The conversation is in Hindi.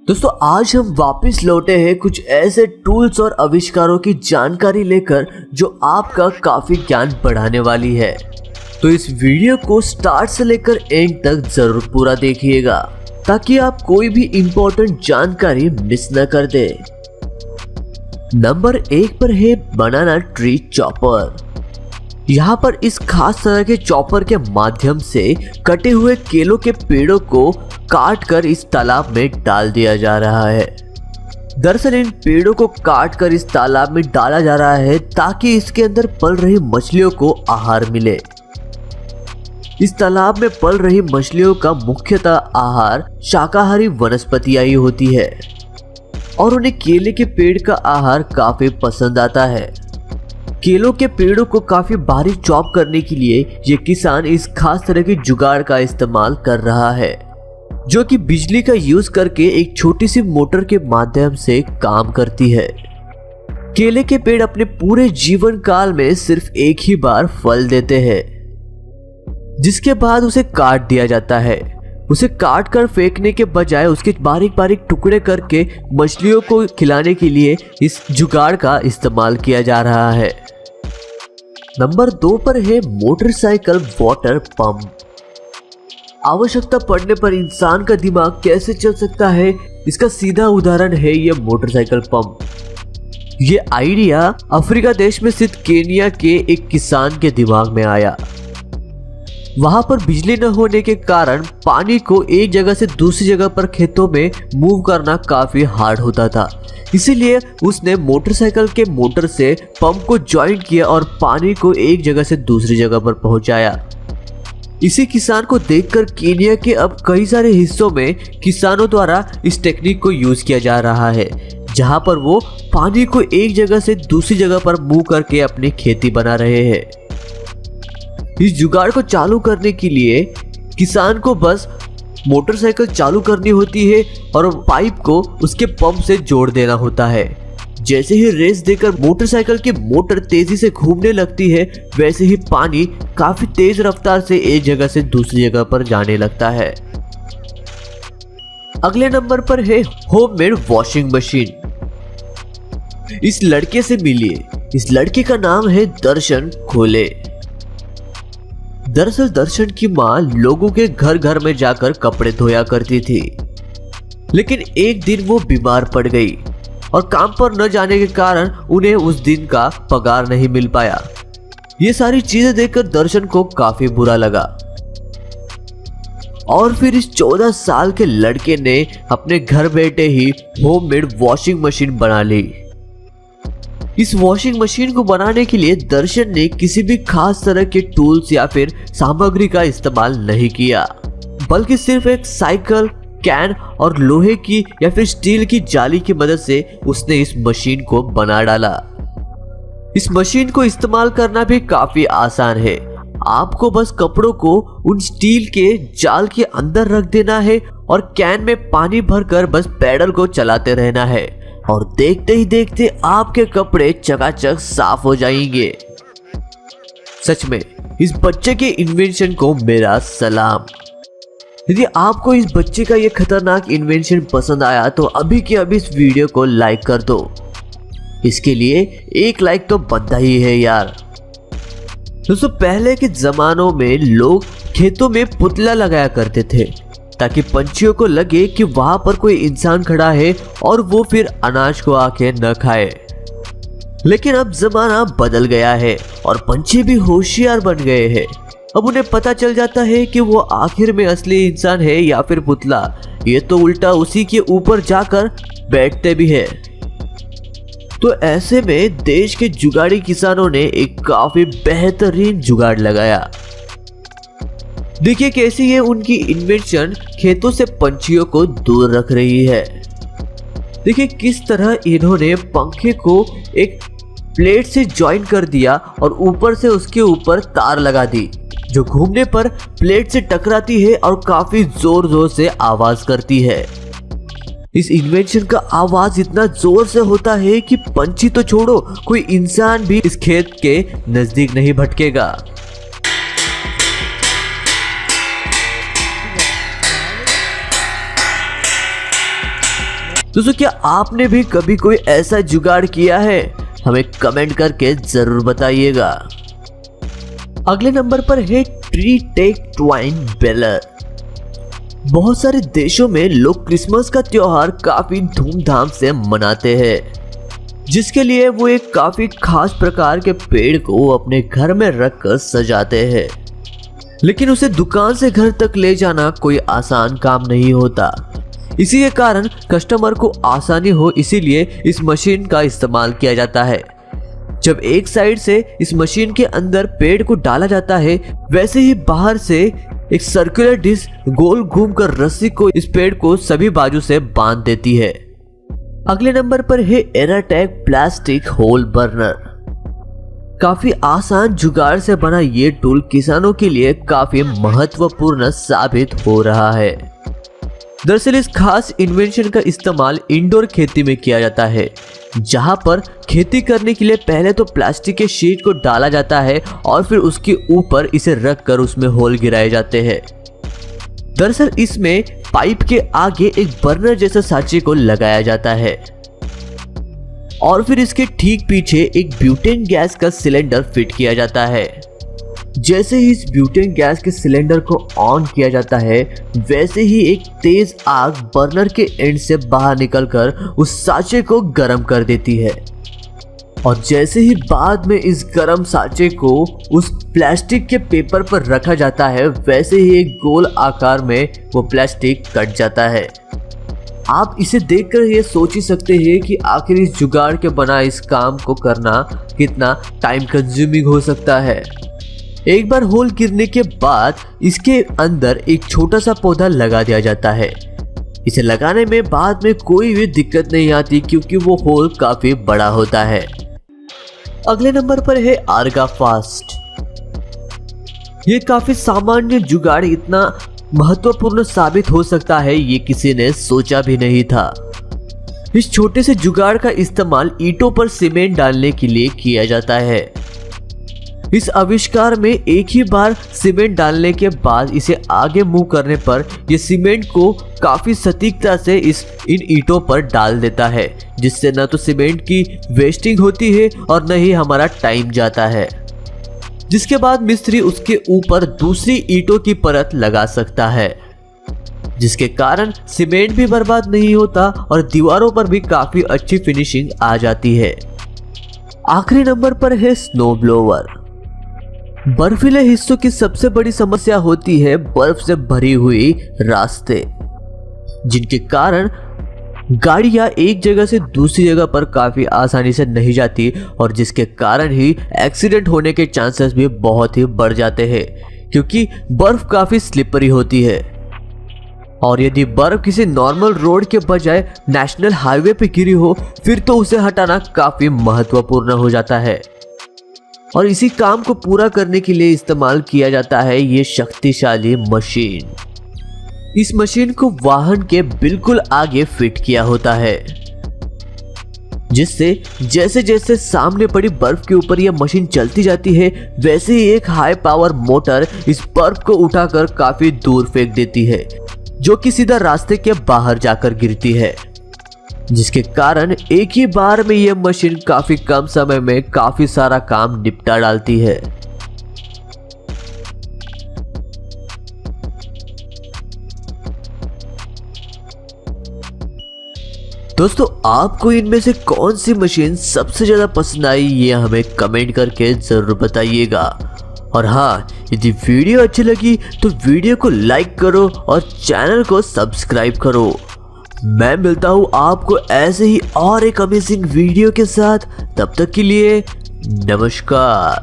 दोस्तों आज हम वापस लौटे हैं कुछ ऐसे टूल्स और आविष्कारों की जानकारी लेकर जो आपका काफी ज्ञान बढ़ाने वाली है। तो इस वीडियो को स्टार्ट से लेकर एंड तक जरूर पूरा देखिएगा ताकि आप कोई भी इम्पोर्टेंट जानकारी मिस न कर दे। नंबर 1 पर है बनाना ट्री चॉपर। यहाँ पर इस खास तरह के चॉपर के माध्यम से कटे हुए केलों के पेड़ों को काट कर इस तालाब में डाल दिया जा रहा है। दरअसल इन पेड़ों को काट कर इस तालाब में डाला जा रहा है ताकि इसके अंदर पल रही मछलियों को आहार मिले। इस तालाब में पल रही मछलियों का मुख्यतः आहार शाकाहारी वनस्पतियां ही होती है और उन्हें केले के पेड़ का आहार काफी पसंद आता है। केलों के पेड़ों को काफी बारीक चॉप करने के लिए ये किसान इस खास तरह के जुगाड़ का इस्तेमाल कर रहा है जो कि बिजली का यूज करके एक छोटी सी मोटर के माध्यम से काम करती है। केले के पेड़ अपने पूरे जीवन काल में सिर्फ एक ही बार फल देते हैं जिसके बाद उसे काट दिया जाता है। उसे काट कर फेंकने के बजाय उसके बारीक बारीक टुकड़े करके मछलियों को खिलाने के लिए इस जुगाड़ का इस्तेमाल किया जा रहा है। नंबर 2 पर है मोटरसाइकिल वाटर पंप। आवश्यकता पड़ने पर इंसान का दिमाग कैसे चल सकता है, इसका सीधा उदाहरण है यह मोटरसाइकिल पंप। ये आइडिया अफ्रीका देश में स्थित केनिया के एक किसान के दिमाग में आया। वहां पर बिजली न होने के कारण पानी को एक जगह से दूसरी जगह पर खेतों में मूव करना काफी हार्ड होता था। इसीलिए उसने मोटरसाइकिल के मोटर से पंप को ज्वाइंट किया और पानी को एक जगह से दूसरी जगह पर पहुंचाया। इसी किसान को देखकर केनिया के अब कई सारे हिस्सों में किसानों द्वारा इस टेक्निक को यूज किया जा रहा है जहां पर वो पानी को एक जगह से दूसरी जगह पर मूव करके अपनी खेती बना रहे हैं। इस जुगाड़ को चालू करने के लिए किसान को बस मोटरसाइकिल चालू करनी होती है और पाइप को उसके पंप से जोड़ देना होता है। जैसे ही रेस देकर मोटरसाइकिल की मोटर तेजी से घूमने लगती है वैसे ही पानी काफी तेज रफ्तार से एक जगह से दूसरी जगह पर जाने लगता है। अगले नंबर पर है होममेड वॉशिंग मशीन। इस लड़के से मिलिए। इस लड़के का नाम है दर्शन खोले। दरअसल दर्शन की माँ लोगों के घर घर में जाकर कपड़े धोया करती थी, लेकिन एक दिन वो बीमार पड़ गई और काम पर न जाने के कारण उन्हें उस दिन का पगार नहीं मिल पाया। ये सारी चीजें देखकर दर्शन को काफी बुरा लगा और फिर इस 14 साल के लड़के ने अपने घर बैठे ही होममेड वॉशिंग मशीन बना ली। इस वॉशिंग मशीन को बनाने के लिए दर्शन ने किसी भी खास तरह के टूल्स या फिर सामग्री का इस्तेमाल नहीं किया, बल्कि सिर्फ एक साइकिल, कैन और लोहे की या फिर स्टील की जाली की मदद से उसने इस मशीन को बना डाला। इस मशीन को इस्तेमाल करना भी काफी आसान है। आपको बस कपड़ों को उन स्टील के जाल के अंदर रख देना है और कैन में पानी भरकर बस पैडल को चलाते रहना है और देखते ही देखते आपके कपड़े चकाचक साफ हो जाएंगे। सच में इस बच्चे के इन्वेंशन को मेरा सलाम। यदि आपको इस बच्चे का ये खतरनाक इन्वेंशन पसंद आया तो अभी के अभी इस वीडियो को लाइक कर दो। इसके लिए एक लाइक तो बनता ही है यार। दोस्तों पहले के जमानों में लोग खेतों में पुतला लगाया करते थे ताकि पंछियों को लगे कि वहां पर कोई इंसान खड़ा है और वो फिर अनाज को आके न खाए। लेकिन अब जमाना बदल गया है और पंछी भी होशियार बन गए हैं। अब उन्हें पता चल जाता है कि वो आखिर में असली इंसान है या फिर पुतला। ये तो उल्टा उसी के ऊपर जाकर बैठते भी है। तो ऐसे में देश के जुगाड़ी किसानों ने एक काफी बेहतरीन जुगाड़ लगाया। देखिए कैसे ये उनकी इन्वेंशन खेतों से पंछियों को दूर रख रही है। देखिए किस तरह इन्होंने पंखे को एक प्लेट से ज्वाइन कर दिया और ऊपर से उसके ऊपर तार लगा दी जो घूमने पर प्लेट से टकराती है और काफी जोर जोर से आवाज करती है। इस इन्वेंशन का आवाज इतना जोर से होता है कि पंछी तो छोड़ो कोई इंसान भी इस खेत के नजदीक नहीं भटकेगा। दोस्तों क्या आपने भी कभी कोई ऐसा जुगाड़ किया है? हमें कमेंट करके जरूर बताइएगा। अगले नंबर पर है ट्री टेक ट्वाइन बेलर। बहुत सारे देशों में लोग क्रिसमस का त्योहार काफी धूमधाम से मनाते हैं, जिसके लिए वो एक काफी खास प्रकार के पेड़ को अपने घर में रखकर सजाते हैं। लेकिन उसे दुकान से घर तक ले जाना कोई आसान काम नहीं होता। इसी के कारण कस्टमर को आसानी हो इसीलिए इस मशीन का इस्तेमाल किया जाता है। जब एक साइड से इस मशीन के अंदर पेड़ को डाला जाता है, वैसे ही बाहर से एक सर्कुलर डिस्क गोल घूमकर रस्सी को इस पेड़ को सभी बाजू से बांध देती है। अगले नंबर पर है एराटैक प्लास्टिक होल बर्नर। काफी आसान जुगाड़ से बना ये टूल किसानों के लिए काफी महत्वपूर्ण साबित हो रहा है। दरअसल इस खास इन्वेंशन का इस्तेमाल इंडोर खेती में किया जाता है, जहां पर खेती करने के लिए पहले तो प्लास्टिक के शीट को डाला जाता है और फिर उसके ऊपर इसे रखकर उसमें होल गिराए जाते हैं। दरअसल इसमें पाइप के आगे एक बर्नर जैसा सांचे को लगाया जाता है और फिर इसके ठीक पीछे एक ब्यूटेन गैस का सिलेंडर फिट किया जाता है। जैसे ही इस ब्यूटेन गैस के सिलेंडर को ऑन किया जाता है, वैसे ही एक तेज आग बर्नर के एंड से बाहर निकलकर उस सांचे को गर्म कर देती है और जैसे ही बाद में इस गर्म सांचे को उस प्लास्टिक के पेपर पर रखा जाता है, वैसे ही एक गोल आकार में वो प्लास्टिक कट जाता है। आप इसे देखकर ये सोच ही सकते हैं कि आखिर इस जुगाड़ के बना इस काम को करना कितना टाइम कंज्यूमिंग हो सकता है। एक बार होल गिरने के बाद इसके अंदर एक छोटा सा पौधा लगा दिया जाता है। इसे लगाने में बाद में कोई भी दिक्कत नहीं आती क्योंकि वो होल काफी बड़ा होता है। अगले नंबर पर है आर्गा फास्ट। ये काफी सामान्य जुगाड़ इतना महत्वपूर्ण साबित हो सकता है ये किसी ने सोचा भी नहीं था। इस छोटे से जुगाड़ का इस्तेमाल ईंटों पर सीमेंट डालने के लिए किया जाता है। इस आविष्कार में एक ही बार सीमेंट डालने के बाद इसे आगे मूव करने पर यह सीमेंट को काफी सटीकता से इन ईंटों पर डाल देता है, जिससे न तो सीमेंट की वेस्टिंग होती है और न ही हमारा टाइम जाता है। जिसके बाद मिस्त्री उसके ऊपर दूसरी ईंटों की परत लगा सकता है, जिसके कारण सीमेंट भी बर्बाद नहीं होता और दीवारों पर भी काफी अच्छी फिनिशिंग आ जाती है। आखिरी नंबर पर है स्नो ब्लोवर। बर्फीले हिस्सों की सबसे बड़ी समस्या होती है बर्फ से भरी हुई रास्ते, जिनके कारण गाड़ियां एक जगह से दूसरी जगह पर काफी आसानी से नहीं जाती और जिसके कारण ही एक्सीडेंट होने के चांसेस भी बहुत ही बढ़ जाते हैं, क्योंकि बर्फ काफी स्लिपरी होती है। और यदि बर्फ किसी नॉर्मल रोड के बजाय नेशनल हाईवे पे गिरी हो, फिर तो उसे हटाना काफी महत्वपूर्ण हो जाता है। और इसी काम को पूरा करने के लिए इस्तेमाल किया जाता है ये शक्तिशाली मशीन। इस मशीन को वाहन के बिल्कुल आगे फिट किया होता है, जिससे जैसे जैसे सामने पड़ी बर्फ के ऊपर यह मशीन चलती जाती है, वैसे ही एक हाई पावर मोटर इस बर्फ को उठाकर काफी दूर फेंक देती है, जो कि सीधा रास्ते के बाहर जाकर गिरती है, जिसके कारण एक ही बार में यह मशीन काफी कम समय में काफी सारा काम निपटा डालती है। दोस्तों आपको इनमें से कौन सी मशीन सबसे ज्यादा पसंद आई ये हमें कमेंट करके जरूर बताइएगा। और हाँ, यदि वीडियो अच्छी लगी तो वीडियो को लाइक करो और चैनल को सब्सक्राइब करो। मैं मिलता हूँ आपको ऐसे ही और एक अमेजिंग वीडियो के साथ, तब तक के लिए नमस्कार।